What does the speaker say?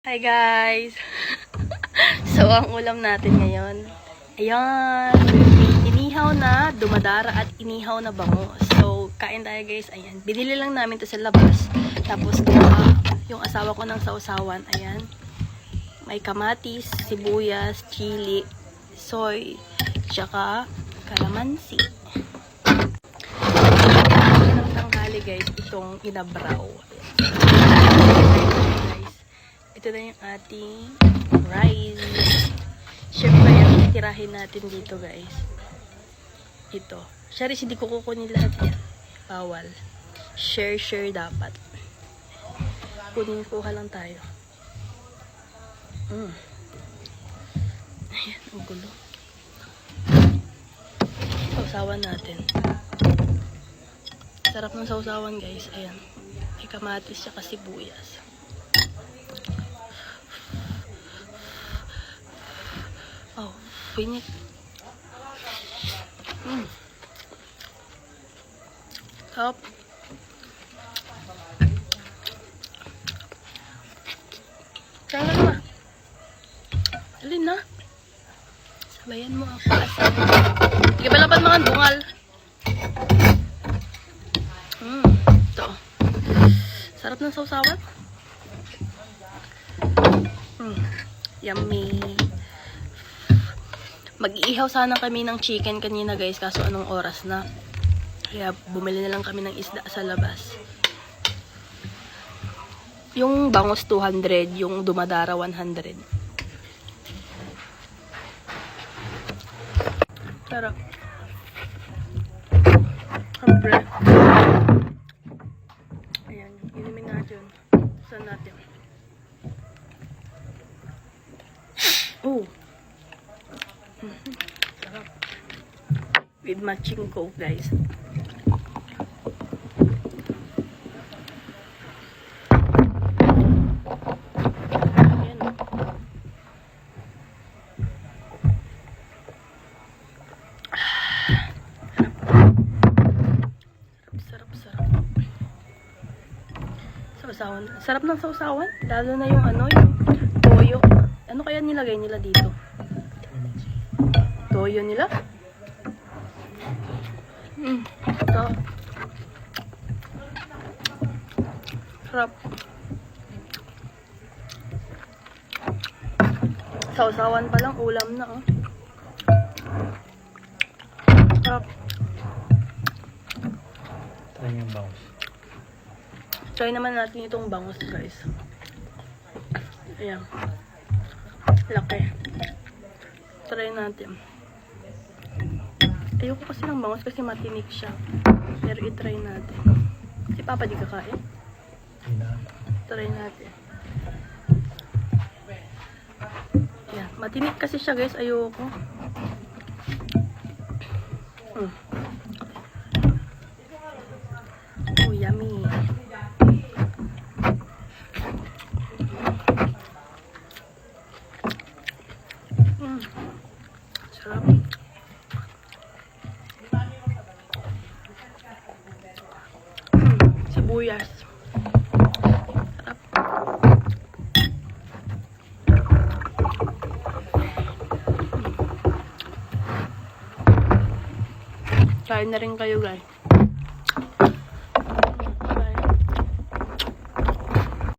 Hi guys! So, ang ulam natin ngayon, ayan, inihaw na dumadara at inihaw na bangus. So, kain tayo guys, ayan. Binili lang namin to sa labas. Tapos, yung asawa ko ng sausawan, ayan. May kamatis, sibuyas, chili, soy, tsaka kalamansi. Ng tanghali guys, itong inabraw. Ito na yung ating rice. Siyempre, yung tirahin natin dito, guys. Ito. Siyempre, hindi ko kukunin lahat yan. Bawal. Share dapat. Kuha lang tayo. Ayan, ang gulo. Sausawan natin. Sarap ng sausawan, guys. Ayan. May kamatis at sibuyas. Oh, pinit. Top. Kaya na. Alin na? Sabayan mo ako. Sige pala pa mga bungal. Ito. Sarap ng sausawan. Yummy. Mag-iihaw sana kami ng chicken kanina guys, kaso anong oras na. Kaya bumili na lang kami ng isda sa labas. Yung bangus 200, yung dumadara 100. Sarap. Siyempre. Ayan, inumin natin. Saan natin? Oh! Sarap. With matching coke, guys. Ayan. Sarap. Sausawan. Sarap ng sausawan. Lalo na yung yung toyo. Ano kaya nilagay nila dito? Toyo nila. Ito. Sarap. Sausawan pa lang, ulam na, oh. Sarap. Try yung bangus. Try naman natin itong bangus, guys. Ayan. Laki. Try natin. Ayoko kasi ng bangus kasi matinik siya. Pero i-try natin. Si Papa di kakain? Try natin. Yan. Matinik kasi siya guys. Ayoko. Oh, yummy. Sarap. Sibuyas. Sarap. Kain na rin kayo guys.